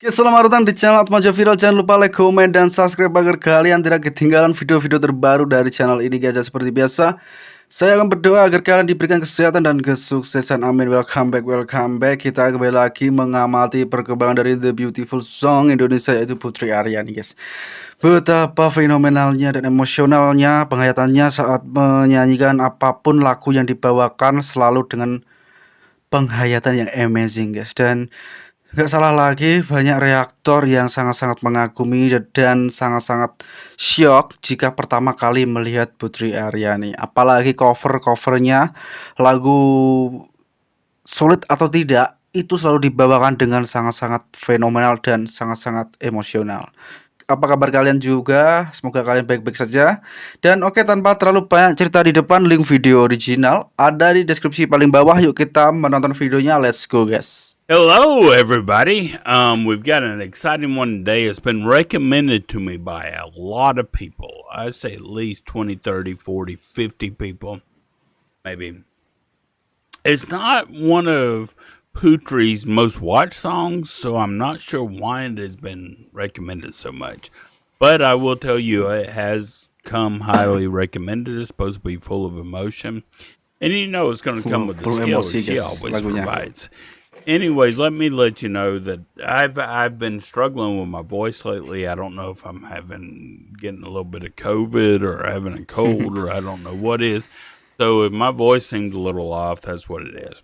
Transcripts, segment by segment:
Oke, selamat datang di channel Atmaja Viral. Jangan lupa like, komen, dan subscribe agar kalian tidak ketinggalan video-video terbaru dari channel ini guys. Seperti biasa, saya akan berdoa agar kalian diberikan kesehatan dan kesuksesan. Amin. Welcome back. Kita kembali lagi mengamati perkembangan dari The Beautiful Song Indonesia, yaitu Putri Ariani guys. Betapa fenomenalnya dan emosionalnya penghayatannya saat menyanyikan apapun lagu yang dibawakan, selalu dengan penghayatan yang amazing guys. Dan gak salah lagi, banyak reaktor yang sangat-sangat mengagumi dan sangat-sangat syok jika pertama kali melihat Putri Ariani. Apalagi covernya, lagu sulit atau tidak, itu selalu dibawakan dengan sangat-sangat fenomenal dan sangat-sangat emosional. Apa kabar kalian juga? Semoga kalian baik-baik saja. Dan oke, tanpa terlalu banyak cerita di depan, link video original ada di deskripsi paling bawah. Yuk kita menonton videonya. Let's go guys. Hello, everybody. We've got an exciting one today. It's been recommended to me by a lot of people. I'd say at least 20, 30, 40, 50 people, maybe. It's not one of Putri's most watched songs, so I'm not sure why it has been recommended so much. But I will tell you, it has come highly recommended. It's supposed to be full of emotion. And you know it's going to come with the skills she always provides. Anyways, let me let you know that I've been struggling with my voice lately. I don't know if I'm getting a little bit of COVID or having a cold or I don't know what is. So if my voice seems a little off, that's what it is.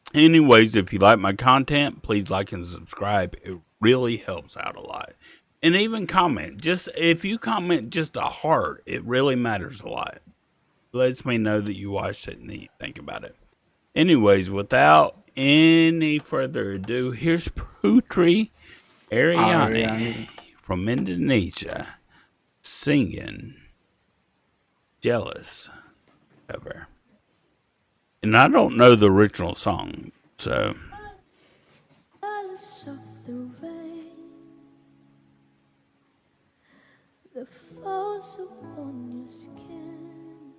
Anyways, if you like my content, please like and subscribe. It really helps out a lot. And even comment. Just if you comment just a heart, it really matters a lot. It lets me know that you watched it and that you think about it. Anyways, without any further ado, here's Putri Ariani from Indonesia singing Jealous cover. And I don't know the original song, so the falls upon your skin,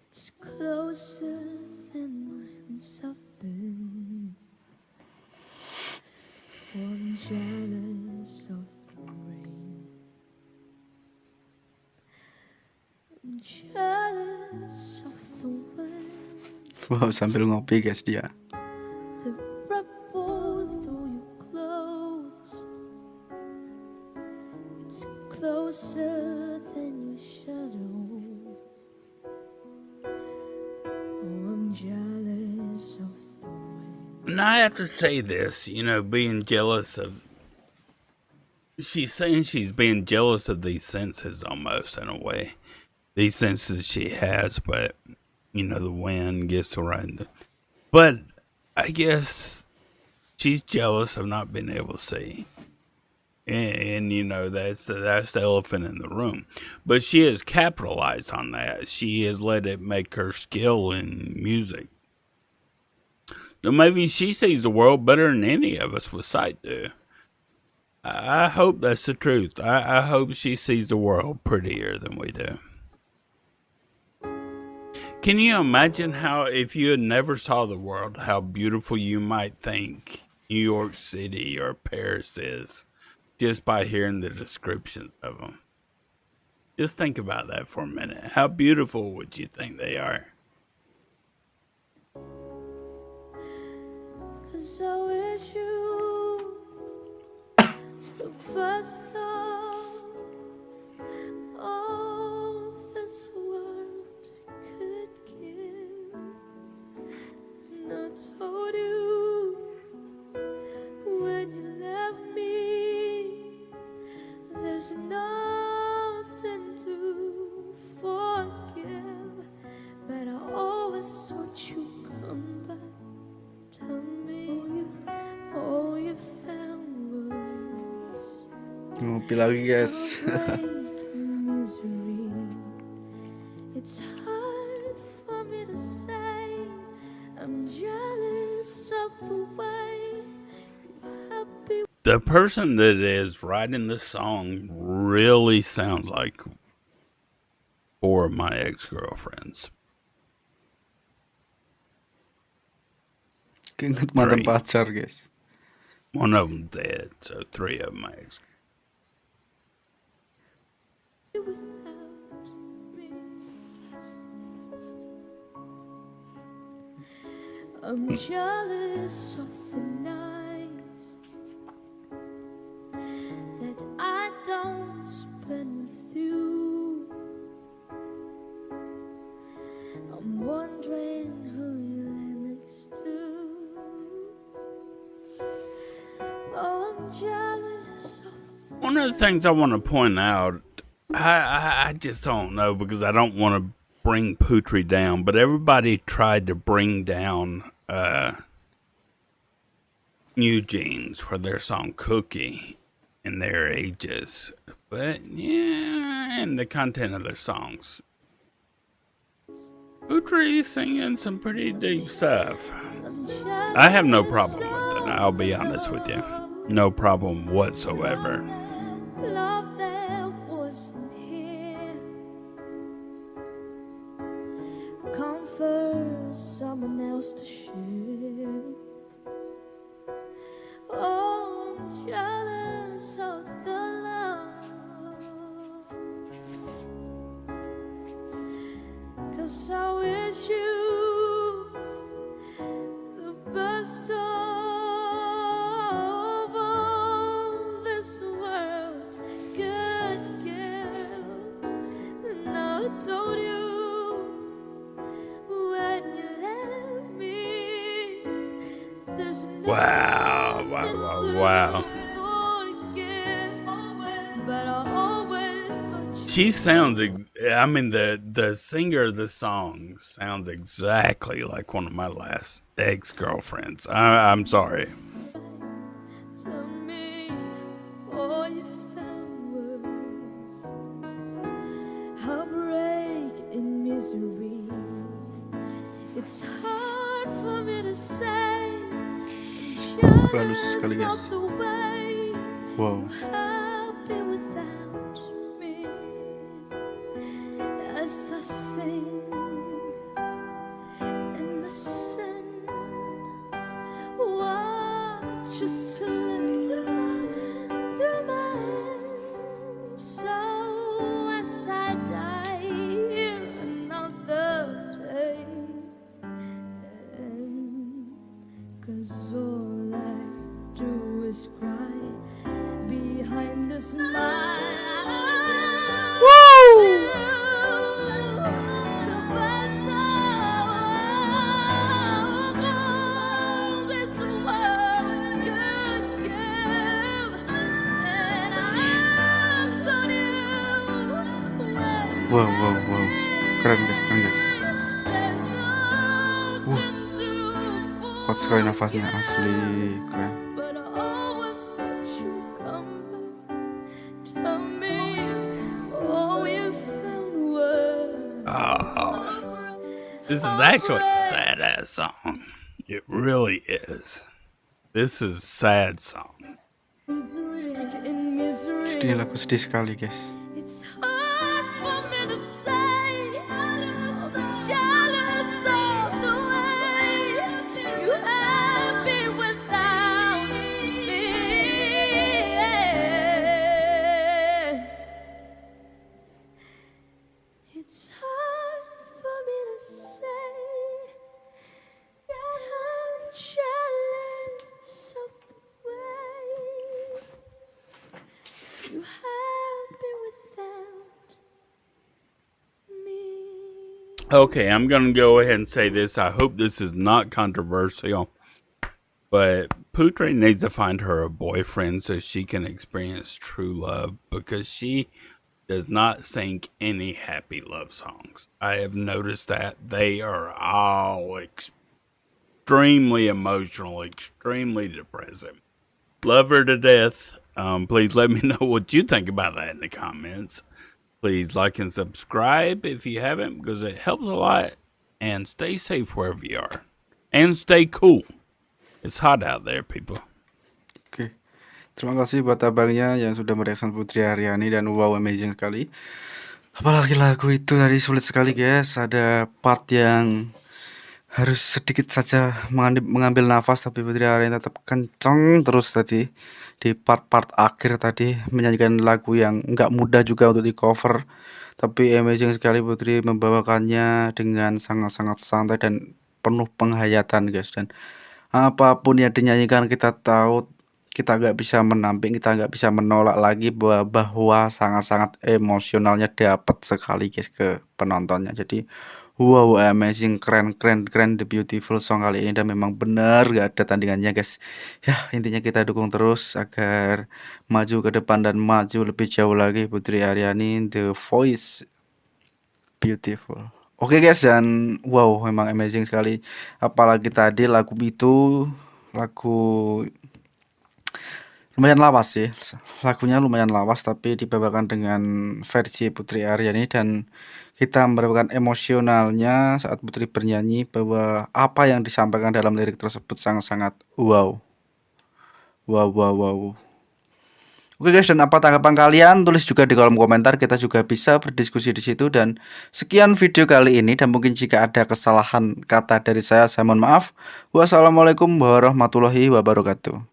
it's closer than miles have been. I'm jealous of the rain, I'm jealous of the wind. Wow, sambil ngopi guys dia. The ripple through your clothes, it's closer than your shadow. Oh, I'm jealous of the wind. and I have to say this, being jealous of, she's saying she's being jealous of these senses almost in a way. These senses she has, but, the wind gets to right. But I guess she's jealous of not being able to see. And that's the elephant in the room. But she has capitalized on that. She has let it make her skill in music. So maybe she sees the world better than any of us with sight do. I hope that's the truth. I hope she sees the world prettier than we do. Can you imagine how, if you had never saw the world, how beautiful you might think New York City or Paris is just by hearing the descriptions of them? Just think about that for a minute. How beautiful would you think they are? 'Cause I wish you the best of all this world could give. And I told you when you left me, there's nothing to forgive. But I always thought you'd come back. Tell me all you found was Ngopi lagi guys. misery. It's hard for me to say I'm jealous of the way you're happy. The person that is writing this song really sounds like 4 of my ex-girlfriends. Keinget mantan Three. pacar, guys. One of them dead, so 3 of them ex. without me. I'm jealous of the nights that I don't spend with you. I'm wondering who you lay next to. Oh, I'm jealous of One of the things I want to point out, I just don't know because I don't want to bring Putri down, but everybody tried to bring down New Jeans for their song Cookie in their ages. But yeah, and the content of their songs. Putri singing some pretty deep stuff. I have no problem with it, I'll be honest with you. No problem whatsoever. love that wasn't here. Comfort someone else to share. Oh, I'm jealous of the love. 'Cause I wish you the best of all this world could give. And I told you when you left me, there's Wow, wow, wow, wow. but I always thought you She sounds, I mean, the singer of the song sounds exactly like one of my last ex-girlfriends. I'm sorry. to me. All you found was heartbreak and misery. It's hard for me to say. Halus sekali, guys. Wow. Happy without me as I sing in the sun. Watch you slip through my hands. So as I die here another day, 'cause all I do is cry behind a smile. Woo! The best of all this world could give. And I'm telling you, Wow, wow, wow. Keren, guys, keren, guys. there's nothing to Kuat sekali nafasnya, asli keren. but I always thought you'd come back. Tell me all you found was This is actually a sad ass song. It really is. This is a sad song. misery in misery. Ini lagu sedih sekali, guys. It's hard for me to say. I'm jealous of the way you happy without me. It's hard for me to say that I'm jealous of the way you happy without me. Okay, I'm going to go ahead and say this. I hope this is not controversial, but Putri needs to find her a boyfriend so she can experience true love, because she does not sing any happy love songs. I have noticed that they are all extremely emotional, extremely depressing. Love her to death. Please let me know what you think about that in the comments. Please like and subscribe if you haven't, because it helps a lot. And stay safe wherever you are. And stay cool. It's hot out there, people. Oke. Terima kasih buat abangnya yang sudah mereaction Putri Ariani, dan wow, amazing sekali. Apalagi lagu itu tadi sulit sekali, guys. Ada part yang harus sedikit saja mengambil nafas, tapi Putri Ariani tetap kenceng terus tadi di part-part akhir tadi menyanyikan lagu yang nggak mudah juga untuk di cover, tapi amazing sekali Putri membawakannya dengan sangat-sangat santai dan penuh penghayatan guys. Dan apapun yang dinyanyikan kita tahu kita nggak bisa menamping, kita nggak bisa menolak lagi bahwa sangat-sangat emosionalnya dapat sekali guys ke penontonnya. Jadi wow, amazing, keren, the beautiful song kali ini, dan memang benar gak ada tandingannya guys. Ya intinya kita dukung terus agar maju ke depan dan maju lebih jauh lagi Putri Ariani, the voice beautiful. Oke guys, dan wow memang amazing sekali. Apalagi tadi lagu itu, lagu lumayan lawas sih, lagunya lumayan lawas tapi dibawakan dengan versi Putri Ariani, dan kita mendapatkan emosionalnya saat Putri bernyanyi bahwa apa yang disampaikan dalam lirik tersebut sangat-sangat wow. Oke guys, dan apa tanggapan kalian? Tulis juga di kolom komentar, kita juga bisa berdiskusi di situ. Dan sekian video kali ini, dan mungkin jika ada kesalahan kata dari saya mohon maaf. Wassalamualaikum warahmatullahi wabarakatuh.